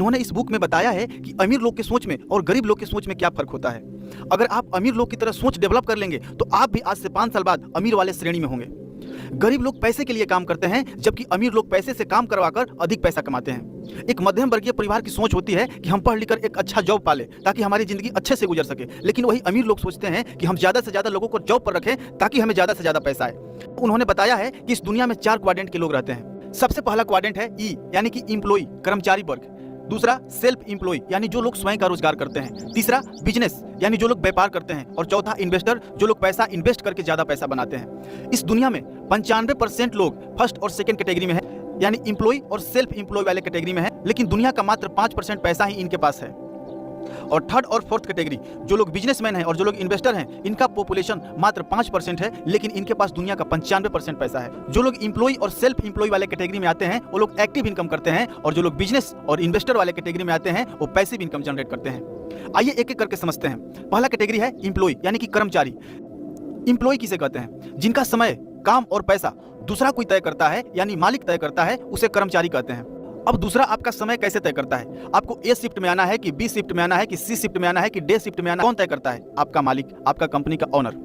इन्होंने इस बुक में बताया है कि अमीर लोग की सोच में और गरीब लोग की सोच में क्या फर्क होता है। अगर आप अमीर लोग की तरह सोच डेवलप कर लेंगे तो आप भी आज से 5 साल बाद अमीर वाले श्रेणी में होंगे। गरीब लोग पैसे के लिए काम करते हैं, जबकि अमीर लोग पैसे से काम करवाकर अधिक पैसा कमाते हैं। एक मध्यम वर्गीय परिवार की सोच होती है कि हम पढ़ लिख कर एक अच्छा जॉब पाले ताकि हमारी जिंदगी अच्छे से गुजर सके, लेकिन वही अमीर लोग सोचते हैं कि हम ज्यादा से ज्यादा लोगों को जॉब पर रखें ताकि हमें ज्यादा से ज्यादा पैसा आए। उन्होंने बताया है कि इस दुनिया में 4 क्वाड्रेंट के लोग रहते हैं। सबसे पहला क्वाड्रेंट है ई यानी कि इम्प्लॉय, कर्मचारी वर्ग। दूसरा सेल्फ एम्प्लॉय यानी जो लोग स्वयं का रोजगार करते हैं। तीसरा बिजनेस यानी जो लोग व्यापार करते हैं। और चौथा इन्वेस्टर, जो लोग पैसा इन्वेस्ट करके ज्यादा पैसा बनाते हैं। इस दुनिया में 95% लोग फर्स्ट और सेकंड कैटेगरी में है, यानी एम्प्लॉय और सेल्फ एम्प्लॉय वाले कैटेगरी में है, लेकिन दुनिया का मात्र 5% पैसा ही इनके पास है। और थर्ड और फोर्थ कैटेगरी, जो लोग बिजनेसमैन हैं और जो लोग इन्वेस्टर हैं, इनका पॉपुलेशन मात्र 5% है, लेकिन इनके पास दुनिया का 95% पैसा है। जो लोग एम्प्लॉय और सेल्फ एम्प्लॉय वाले कैटेगरी में आते हैं वो लोग एक्टिव इनकम करते हैं, और जो लोग बिजनेस और इन्वेस्टर वाले कैटेगरी में आते हैं वो पैसिव इनकम जनरेट करते हैं। आइए एक एक करके समझते हैं। पहला कैटेगरी है एम्प्लॉय यानी कि कर्मचारी। एम्प्लॉय किसे कहते हैं? जिनका समय, काम और पैसा दूसरा कोई तय करता है, यानी मालिक तय करता है, उसे कर्मचारी कहते हैं। अब दूसरा आपका समय कैसे तय करता है? आपको ए शिफ्ट में आना है कि बी शिफ्ट में आना है कि सी शिफ्ट में आना है कि डे शिफ्ट में आना है, कौन तय करता है? आपका मालिक, आपका कंपनी का ओनर।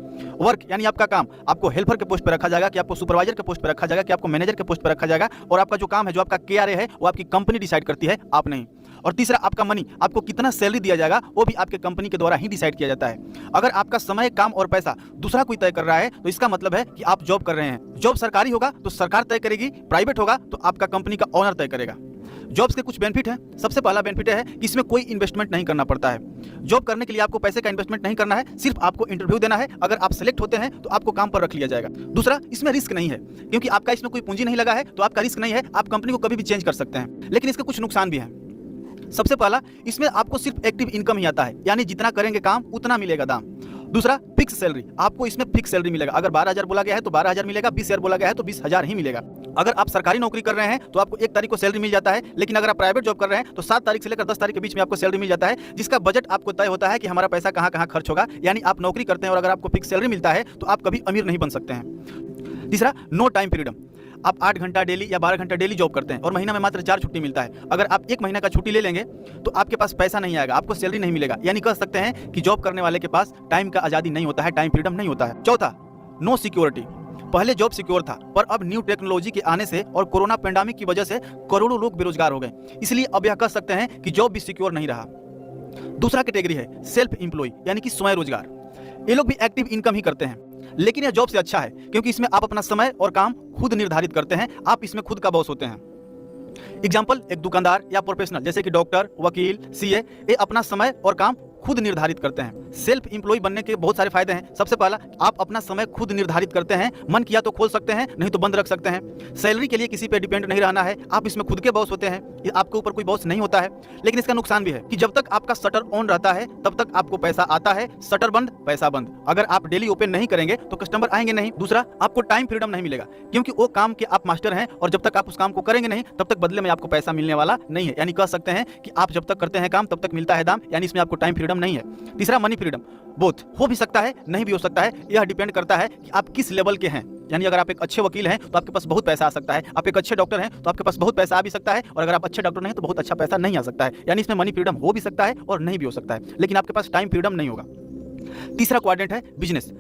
वर्क यानी आपका काम, आपको हेल्पर के पोस्ट पर रखा जाएगा कि आपको सुपरवाइजर के पोस्ट पर रखा जाएगा कि आपको मैनेजर के पोस्ट पर रखा जाएगा, और आपका जो काम है, जो आपका KRA है, वो आपकी कंपनी डिसाइड करती है, आप नहीं। और तीसरा आपका मनी, आपको कितना सैलरी दिया जाएगा वो भी आपके कंपनी के द्वारा ही डिसाइड किया जाता है। अगर आपका समय, काम और पैसा दूसरा कोई तय कर रहा है तो इसका मतलब है कि आप जॉब कर रहे हैं। जॉब सरकारी होगा तो सरकार तय करेगी, प्राइवेट होगा तो आपका कंपनी का ओनर तय करेगा। जॉब्स के कुछ बेनिफिट हैं। सबसे पहला बेनिफिट है कि इसमें कोई इन्वेस्टमेंट नहीं करना पड़ता है। जॉब करने के लिए आपको पैसे का इन्वेस्टमेंट नहीं करना है, सिर्फ आपको इंटरव्यू देना है। अगर आप सेलेक्ट होते हैं तो आपको काम पर रख लिया जाएगा। दूसरा, इसमें रिस्क नहीं है, क्योंकि आपका इसमें कोई पूंजी नहीं लगा है तो आपका रिस्क नहीं है, आप कंपनी को कभी भी चेंज कर सकते हैं। लेकिन इसके कुछ नुकसान भी हैं। सबसे पहला, इसमें आपको सिर्फ एक्टिव इनकम ही आता है, यानी जितना करेंगे काम उतना मिलेगा दाम। दूसरा, फिक्स सैलरी, आपको इसमें फिक्स सैलरी मिलेगा। अगर 12,000 बोला गया है तो 12,000 मिलेगा, 20,000 बोला गया है तो 20,000 ही मिलेगा। अगर आप सरकारी नौकरी कर रहे हैं तो आपको 1 तारीख को सैलरी मिल जाता है, लेकिन अगर आप प्राइवेट जॉब कर रहे हैं तो 7 तारीख से लेकर 10 तारीख के बीच में आपको सैलरी मिल जाता है, जिसका बजट आपको तय होता है कि हमारा पैसा कहाँ कहाँ खर्च होगा। यानी आप नौकरी करते हैं और अगर आपको फिक्स सैलरी मिलता है तो आप कभी अमीर नहीं बन सकते हैं। तीसरा, नो टाइम फ्रीडम, आप 8 घंटा डेली या 12 घंटा डेली जॉब करते हैं और महीना में मात्र 4 छुट्टी मिलता है। अगर आप 1 महीना का छुट्टी ले लेंगे तो आपके पास पैसा नहीं आएगा, आपको सैलरी नहीं मिलेगा। यानी कह सकते हैं कि जॉब करने वाले के पास टाइम का आज़ादी नहीं होता है, टाइम फ्रीडम नहीं होता है। चौथा, नो सिक्योरिटी, पहले जॉब सिक्योर था, पर अब न्यू टेक्नोलॉजी के आने से और कोरोना पेंडेमिक की वजह से करोड़ों लोग बेरोजगार हो गए, इसलिए अब यह कह सकते हैं कि जॉब भी सिक्योर नहीं रहा। दूसरा कैटेगरी है सेल्फ एम्प्लॉय यानी कि स्वयं रोजगार। ये लोग भी एक्टिव इनकम ही करते हैं, लेकिन यह जॉब से अच्छा है क्योंकि इसमें आप अपना समय और काम खुद निर्धारित करते हैं, आप इसमें खुद का बॉस होते हैं। एग्जाम्पल, एक दुकानदार या प्रोफेशनल जैसे कि डॉक्टर, वकील, CA, ये अपना समय और काम खुद निर्धारित करते हैं। सेल्फ एम्प्लॉय बनने के बहुत सारे फायदे हैं। सबसे पहला, आप अपना समय खुद निर्धारित करते हैं, मन किया तो खोल सकते हैं, नहीं तो बंद रख सकते हैं। सैलरी के लिए किसी पे डिपेंड नहीं रहना है, आप इसमें खुद के बॉस होते हैं, आपके ऊपर कोई बॉस नहीं होता है। लेकिन इसका नुकसान भी है कि जब तक आपका शटर ऑन रहता है तब तक आपको पैसा आता है, शटर बंद पैसा बंद। अगर आप डेली ओपन नहीं करेंगे तो कस्टमर आएंगे नहीं। दूसरा, आपको टाइम फ्रीडम नहीं मिलेगा, क्योंकि वो काम के आप मास्टर हैं और जब तक आप उस काम को करेंगे नहीं तब तक बदले में आपको पैसा मिलने वाला नहीं है। यानी कह सकते हैं कि आप जब तक करते हैं काम तब तक मिलता है दाम, यानी इसमें आपको टाइम फ्रीडम नहीं है। तीसरा, मनी फ्रीडम, बोथ हो भी सकता है, नहीं भी हो सकता है, यह डिपेंड करता है कि आप किस लेवल के हैं। यानी अगर आप एक अच्छे वकील हैं तो आपके पास बहुत पैसा आ सकता है, आप एक अच्छे डॉक्टर हैं तो आपके पास बहुत पैसा आ भी सकता है, और अगर आप अच्छे डॉक्टर नहीं तो बहुत अच्छा पैसा नहीं आ सकता है। यानी इसमें मनी फ्रीडम हो भी सकता है और नहीं भी हो सकता है, लेकिन आपके पास टाइम फ्रीडम नहीं होगा। तीसरा क्वाड्रेंट है बिजनेस।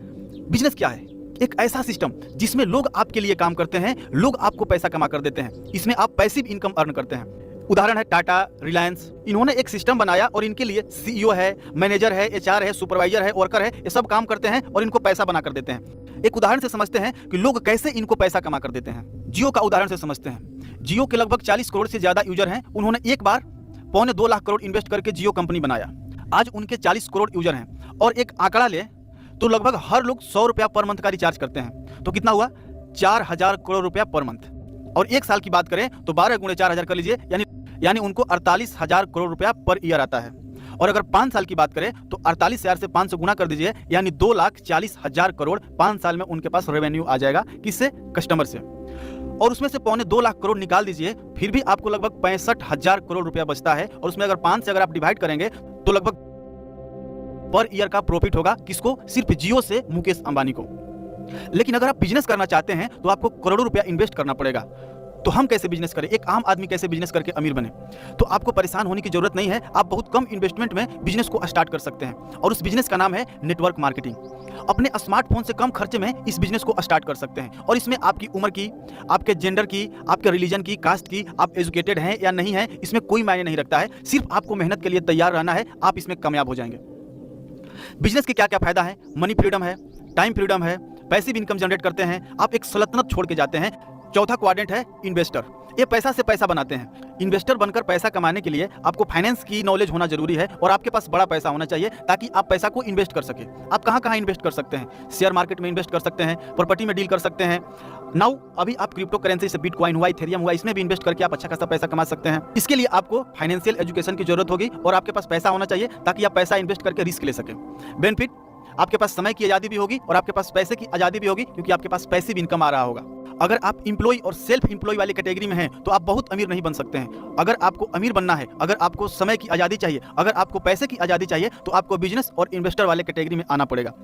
बिजनेस क्या है? एक ऐसा सिस्टम जिसमें लोग आपके लिए काम करते हैं, लोग आपको पैसा कमा कर देते हैं। इसमें आप पैसिव इनकम अर्न करते हैं। उदाहरण है टाटा, रिलायंस। इन्होंने एक सिस्टम बनाया और इनके लिए CEO है, मैनेजर है, HR है, सुपरवाइजर है, वर्कर है, ये सब काम करते हैं और इनको पैसा बना कर देते हैं। एक उदाहरण से समझते हैं कि लोग कैसे इनको पैसा कमा कर देते हैं। जियो का उदाहरण से समझते हैं। जियो के लगभग 40 करोड़ से ज्यादा यूजर हैं। उन्होंने एक बार 1.25 लाख करोड़ इन्वेस्ट करके जियो कंपनी बनाया। आज उनके 40 करोड़ यूजर हैं और एक आंकड़ा ले तो लगभग हर लोग 100 रुपया पर मंथ का रिचार्ज करते हैं। तो कितना हुआ? 4,000 करोड़ रुपया पर मंथ। और एक साल की बात करें तो 12 गुणे 4,000 कर लीजिए, यानी उनको 48,000 करोड़ रुपया पर ईयर आता है। और अगर 5 साल की बात करें तो 48,000 से 500 गुना कर दीजिए, यानी 2,40,000 करोड़ 5 साल में उनके पास रेवेन्यू आ जाएगा। किससे? कस्टमर से। और उसमें से 2.25 लाख करोड़ निकाल दीजिए, फिर भी आपको लगभग 65,000 करोड़ रुपया बचता है। और उसमें अगर 5 से अगर आप डिवाइड करेंगे तो लगभग पर ईयर का प्रॉफिट होगा। किसको? सिर्फ जियो से मुकेश अंबानी को। लेकिन अगर आप बिजनेस करना चाहते हैं तो आपको करोड़ों रुपया इन्वेस्ट करना पड़ेगा। तो हम कैसे बिजनेस करें, एक आम आदमी कैसे बिजनेस करके अमीर बने। तो आपको परेशान होने की जरूरत नहीं है, आप बहुत कम इन्वेस्टमेंट में बिजनेस को स्टार्ट कर सकते हैं और उस बिजनेस का नाम है नेटवर्क मार्केटिंग। अपने स्मार्टफोन से कम खर्चे में इस बिजनेस को स्टार्ट कर सकते हैं और इसमें आपकी उम्र की, आपके जेंडर की, आपके रिलीजन की, कास्ट की, आप एजुकेटेड हैं या नहीं हैं, इसमें कोई मायने नहीं रखता है। सिर्फ आपको मेहनत के लिए तैयार रहना है, आप इसमें कामयाब हो जाएंगे। बिजनेस के क्या क्या फायदा है? मनी फ्रीडम है, टाइम फ्रीडम है, पैसिव इनकम जनरेट करते हैं, आप एक सल्तनत छोड़ के जाते हैं। चौथा क्वाड्रेंट है इन्वेस्टर, ये पैसा से पैसा बनाते हैं। इन्वेस्टर बनकर पैसा कमाने के लिए आपको फाइनेंस की नॉलेज होना जरूरी है और आपके पास बड़ा पैसा होना चाहिए ताकि आप पैसा को इन्वेस्ट कर सके। आप कहाँ कहाँ इन्वेस्ट कर सकते हैं? शेयर मार्केट में इन्वेस्ट कर सकते हैं, प्रॉपर्टी में डील कर सकते हैं। नाउ अभी आप क्रिप्टो करेंसी से बिटकॉइन हुआ, इथेरियम हुआ, इसमें भी इन्वेस्ट करके आप अच्छा खासा पैसा कमा सकते हैं। इसके लिए आपको फाइनेंशियल एजुकेशन की जरूरत होगी और आपके पास पैसा होना चाहिए ताकि आप पैसा इन्वेस्ट करके रिस्क ले सकें। बेनिफिट, आपके पास समय की आज़ादी भी होगी और आपके पास पैसे की आज़ादी भी होगी क्योंकि आपके पास पैसिव इनकम आ रहा होगा। अगर आप एम्प्लॉय और सेल्फ एम्प्लॉय वाली कैटेगरी में हैं तो आप बहुत अमीर नहीं बन सकते हैं। अगर आपको अमीर बनना है, अगर आपको समय की आज़ादी चाहिए, अगर आपको पैसे की आज़ादी चाहिए तो आपको बिजनेस और इन्वेस्टर वाले कैटेगरी में आना पड़ेगा।